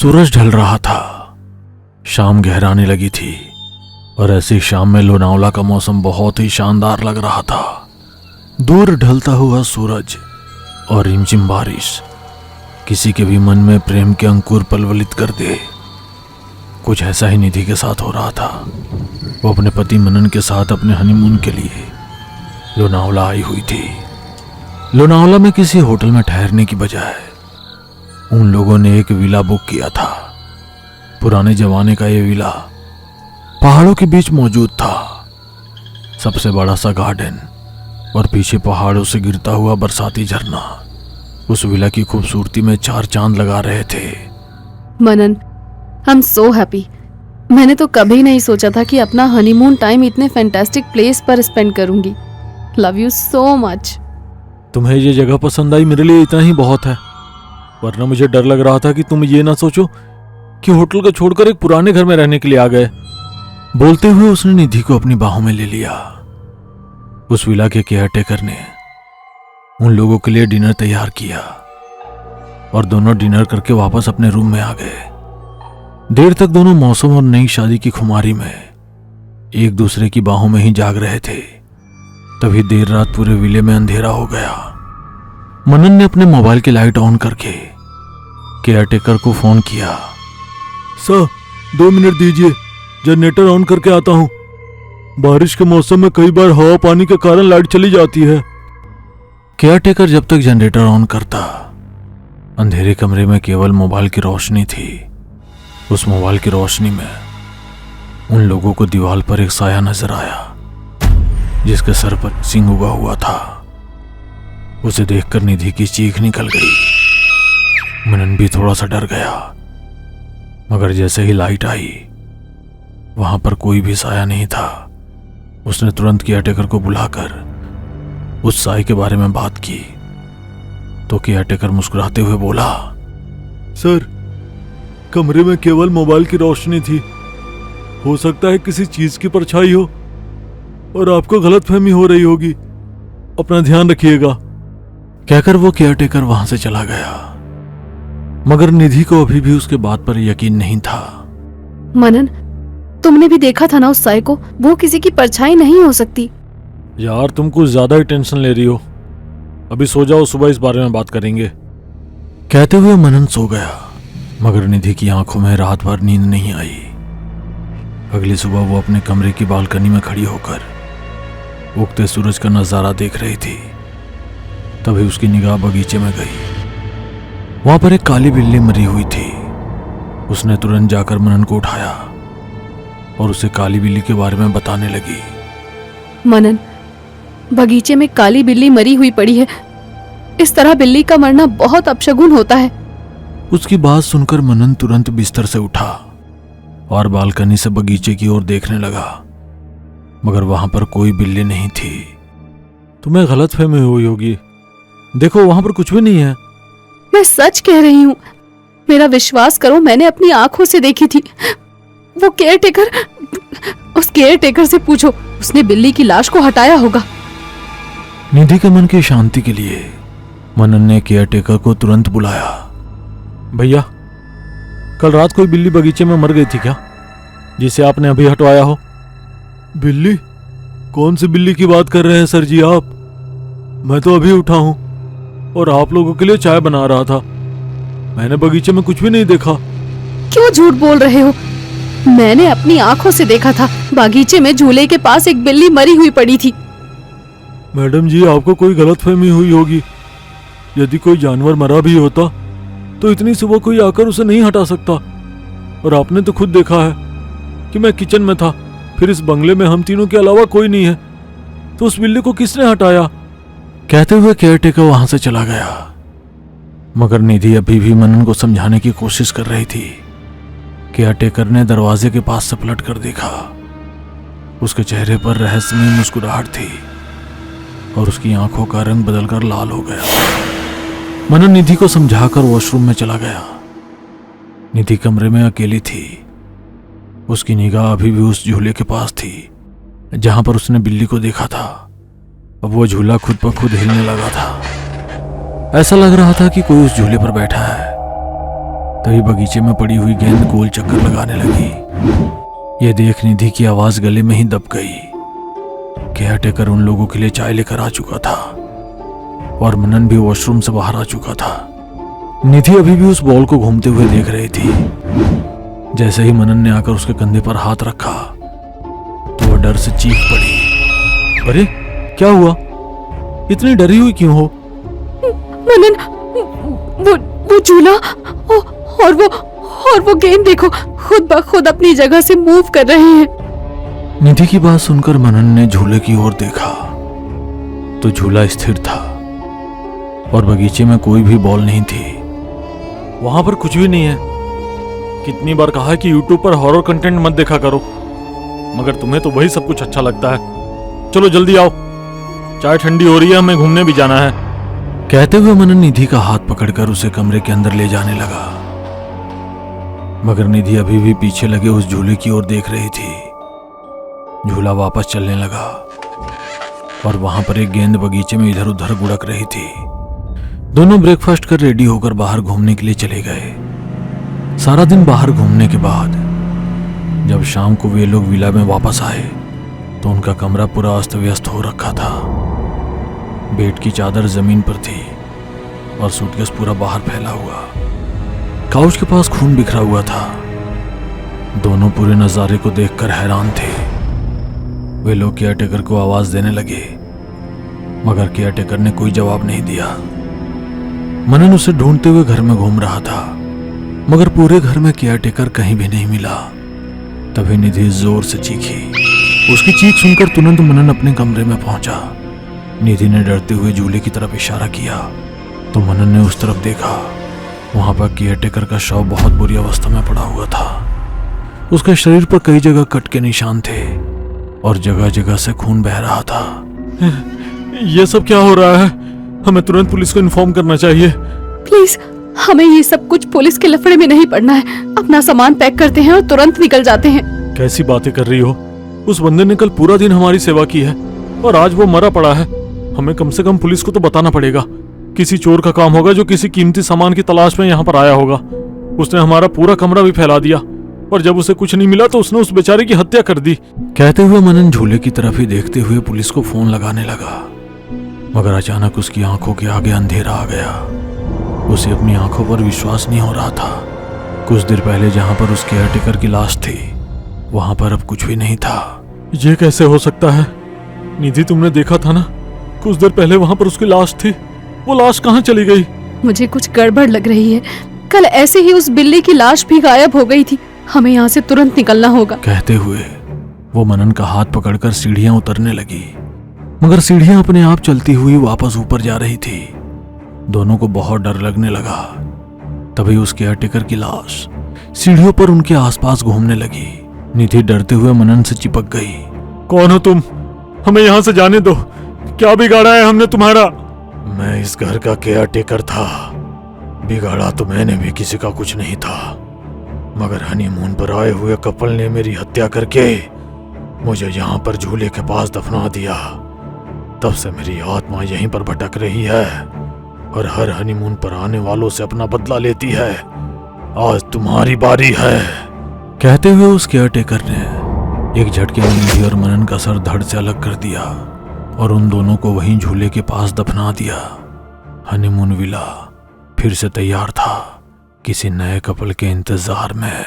सूरज ढल रहा था, शाम गहराने लगी थी और ऐसी शाम में लोनावला का मौसम बहुत ही शानदार लग रहा था। दूर ढलता हुआ सूरज और रिमझिम बारिश किसी के भी मन में प्रेम के अंकुर पलवलित कर दे। कुछ ऐसा ही निधि के साथ हो रहा था। वो अपने पति मनन के साथ अपने हनीमून के लिए लोनावला आई हुई थी। लोनावला में किसी होटल में ठहरने की बजाय उन लोगों ने एक विला बुक किया था। पुराने जमाने का ये विला पहाड़ों के बीच मौजूद था। सबसे बड़ा सा गार्डन और पीछे पहाड़ों से गिरता हुआ बरसाती झरना उस विला की खूबसूरती में चार चांद लगा रहे थे। मनन, आई एम सो हैप्पी। मैंने तो कभी नहीं सोचा था कि अपना हनीमून टाइम इतने फैंटास्टिक प्लेस पर स्पेंड करूंगी। Love you so much. तुम्हें ये जगह पसंद आई, मेरे लिए इतना ही बहुत है। वरना मुझे डर लग रहा था कि तुम ये ना सोचो कि होटल को छोड़कर एक पुराने घर में रहने के लिए आ गए। बोलते हुए उसने निधि को अपनी बाहों में ले लिया। उस विला के केयरटेकर ने उन लोगों के लिए डिनर तैयार किया और दोनों डिनर करके वापस अपने रूम में आ गए। देर तक दोनों मौसम और नई शादी की खुमारी में एक दूसरे की बाहों में ही जाग रहे थे। तभी देर रात पूरे विले में अंधेरा हो गया। मनन ने अपने मोबाइल की लाइट ऑन करके केयरटेकर को फोन किया। सर, 2 मिनट दीजिए, जनरेटर ऑन करके आता हूं। बारिश के मौसम में कई बार हवा पानी के कारण लाइट चली जाती है। केयरटेकर जब तक जनरेटर ऑन करता, अंधेरे कमरे में केवल मोबाइल की रोशनी थी। उस मोबाइल की रोशनी में उन लोगों को दीवार पर एक साया नजर आया जिसके सर पर सिंह उगा हुआ था। उसे देखकर निधि की चीख निकल गई। मनन भी थोड़ा सा डर गया, मगर जैसे ही लाइट आई वहां पर कोई भी साया नहीं था। उसने तुरंत केयरटेकर को बुलाकर उस साए के बारे में बात की तो केयरटेकर मुस्कुराते हुए बोला, सर, कमरे में केवल मोबाइल की रोशनी थी। हो सकता है किसी चीज की परछाई हो और आपको गलतफहमी हो रही होगी। अपना ध्यान रखिएगा। कहकर वो केयरटेकर वहां से चला गया, मगर निधि को अभी भी उसके बात पर यकीन नहीं था। मनन, तुमने भी देखा था ना उस साए को? वो किसी की परछाई नहीं हो सकती। यार, तुम कुछ ज्यादा ही टेंशन ले रही हो। अभी सो जाओ, सुबह इस बारे में बात करेंगे। कहते हुए मनन सो गया, मगर निधि की आंखों में रात भर नींद नहीं आई। अगली सुबह वो अपने कमरे की बालकनी में खड़ी होकर उगते सूरज का नजारा देख रही थी। तभी उसकी निगाह बगीचे में गई। वहां पर एक काली बिल्ली मरी हुई थी। उसने तुरंत जाकर मनन को उठाया और उसे काली बिल्ली के बारे में बताने लगी। मनन, बगीचे में काली बिल्ली मरी हुई पड़ी है। इस तरह बिल्ली का मरना बहुत अपशगुन होता है। उसकी बात सुनकर मनन तुरंत बिस्तर से उठा और बालकनी से बगीचे की ओर देखने लगा, मगर वहां पर कोई बिल्ली नहीं थी। तुम्हें गलतफहमी हुई होगी। देखो, वहां पर कुछ भी नहीं है। मैं सच कह रही हूँ, मेरा विश्वास करो, मैंने अपनी आंखों से देखी थी। वो केयरटेकर, उस केयरटेकर से पूछो, उसने बिल्ली की लाश को हटाया होगा। निधि के मन की शांति के लिए मनन ने केयरटेकर को तुरंत बुलाया। भैया, कल रात कोई बिल्ली बगीचे में मर गई थी क्या, जिसे आपने अभी हटवाया हो? बिल्ली? कौन सी बिल्ली की बात कर रहे हैं सर जी आप? मैं तो अभी उठा हूं और आप लोगों के लिए चाय बना रहा था। मैंने बगीचे में कुछ भी नहीं देखा। क्यों झूठ बोल रहे हो? मैंने अपनी आंखों से देखा था। बगीचे में झूले के पास एक बिल्ली मरी हुई पड़ी थी। मैडम जी, आपको कोई गलतफहमी हुई होगी। यदि कोई जानवर मरा भी होता तो इतनी सुबह कोई आकर उसे नहीं हटा सकता। और आपने तो खुद देखा है कि मैं किचन में था, फिर इस बंगले में हम तीनों के अलावा कोई नहीं है, तो उस बिल्ली को किसने हटाया? कहते हुए केयरटेकर वहां से चला गया, मगर निधि अभी भी मनन को समझाने की कोशिश कर रही थी। केयरटेकर ने दरवाजे के पास से पलट कर देखा। उसके चेहरे पर रहस्यमय मुस्कुराहट थी और उसकी आंखों का रंग बदलकर लाल हो गया। मनन निधि को समझाकर वॉशरूम में चला गया। निधि कमरे में अकेली थी। उसकी निगाह अभी भी उस झूले के पास थी जहां पर उसने बिल्ली को देखा था। अब वो झूला खुद पर खुद हिलने लगा था। ऐसा लग रहा था कि कोई उस झूले पर बैठा है। तभी बगीचे में पड़ी हुई गेंद गोल चक्कर लगाने लगी। यह देख निधि की आवाज गले में ही दब गई। केयरटेकर उन लोगों के लिए चाय लेकर आ चुका था और मनन भी वॉशरूम से बाहर आ चुका था। निधि अभी भी उस बॉल को घूमते हुए देख रही थी। जैसे ही मनन ने आकर उसके कंधे पर हाथ रखा तो वह डर से चीख पड़ी। अरे क्या हुआ? इतनी डरी हुई क्यों हो? मनन, वो झूला और वो गेंद देखो, खुद ब खुद अपनी जगह से मूव कर रहे हैं। निधि की बात सुनकर मनन ने झूले की ओर देखा तो झूला स्थिर था और बगीचे में कोई भी बॉल नहीं थी। वहां पर कुछ भी नहीं है। कितनी बार कहा है कि YouTube पर हॉरर कंटेंट मत देखा करो, मगर तुम्हें तो वही सब कुछ अच्छा लगता है। चलो जल्दी आओ, चाय ठंडी हो रही है, हमें घूमने भी जाना है। कहते हुए मनन निधि का हाथ पकड़कर उसे कमरे के अंदर ले जाने लगा, मगर निधि अभी भी पीछे लगे उस झूले की ओर देख रही थी। झूला वापस चलने लगा और वहां पर एक गेंद बगीचे में इधर उधर गुड़क रही थी। दोनों ब्रेकफास्ट कर रेडी होकर बाहर घूमने के लिए चले गए। सारा दिन बाहर घूमने के बाद जब शाम को वे लोग विला में वापस आए तो उनका कमरा पूरा अस्त व्यस्त हो रखा था। बेड की चादर जमीन पर थी और सूटकेस पूरा बाहर फैला हुआ। काउच के पास खून बिखरा हुआ था। दोनों पूरे नजारे को देखकर हैरान थे। वे लोग केयरटेकर को आवाज देने लगे, मगर केयरटेकर ने कोई जवाब नहीं दिया। मनन उसे ढूंढते हुए घर में घूम रहा था, मगर पूरे घर में केयरटेकर कहीं भी नहीं मिला। तभी निधि जोर से चीखी। उसकी चीख सुनकर तुरंत मनन अपने कमरे में पहुंचा। निधि ने डरते हुए झूले की तरफ इशारा किया तो मनन ने उस तरफ देखा। वहां पर केयरटेकर का शव बहुत बुरी अवस्था में पड़ा हुआ था। उसके शरीर पर कई जगह कट के निशान थे और जगह जगह से खून बह रहा था। यह सब क्या हो रहा है? हमें तुरंत पुलिस को इन्फॉर्म करना चाहिए। प्लीज, हमें ये सब कुछ पुलिस के लफड़े में नहीं पड़ना है। अपना सामान पैक करते हैं और तुरंत निकल जाते हैं। कैसी बातें कर रही हो? उस बंदे ने कल पूरा दिन हमारी सेवा की है और आज वो मरा पड़ा है। हमें कम से कम पुलिस को तो बताना पड़ेगा। किसी चोर का काम होगा जो किसी कीमती सामान की तलाश में यहाँ पर आया होगा। उसने हमारा पूरा कमरा भी फैला दिया और जब उसे कुछ नहीं मिला तो उसने उस बेचारे की हत्या कर दी। कहते हुए मनन झूले की तरफ ही देखते हुए पुलिस को फोन लगाने लगा, मगर अचानक उसकी आंखों के आगे अंधेरा आ गया। उसे अपनी आंखों पर विश्वास नहीं हो रहा था। कुछ देर पहले जहां पर उस केयरटेकर की लाश थी वहां पर अब कुछ भी नहीं था। यह कैसे हो सकता है? निधि, तुमने देखा था ना, कुछ देर पहले वहां पर उसकी लाश थी। वो लाश कहाँ चली गई? मुझे कुछ गड़बड़ लग रही है। कल ऐसे ही उस बिल्ली की लाश भी गायब हो गई थी। हमें यहाँ से तुरंत निकलना होगा। कहते हुए वो मनन का हाथ पकड़कर सीढ़ियां उतरने लगी, मगर सीढ़ियां अपने आप चलती हुई वापस ऊपर जा रही थी। दोनों को बहुत डर लगने लगा। तभी उस केयरटेकर की लाश सीढ़ियों पर उनके आसपास घूमने लगी। निधि डरते हुए मनन से चिपक गई। कौन हो तुम? हमें यहाँ से जाने दो। क्या बिगाड़ा है हमने तुम्हारा? मैं इस घर का केयरटेकर था। बिगाड़ा तो मैंने भी किसी का कुछ नहीं था, मगर हनीमून पर आए हुए कपल ने मेरी हत्या करके मुझे यहाँ पर झूले के पास दफना दिया। तब से मेरी आत्मा यहीं पर भटक रही है और हर हनीमून पर आने वालों से अपना बदला लेती है। आज तुम्हारी बारी है। कहते हुए उस केयरटेकर ने एक झटके में निधि और मनन का सर धड़ से अलग कर दिया और उन दोनों को वहीं झूले के पास दफना दिया। हनीमून विला फिर से तैयार था, किसी नए कपल के इंतजार में।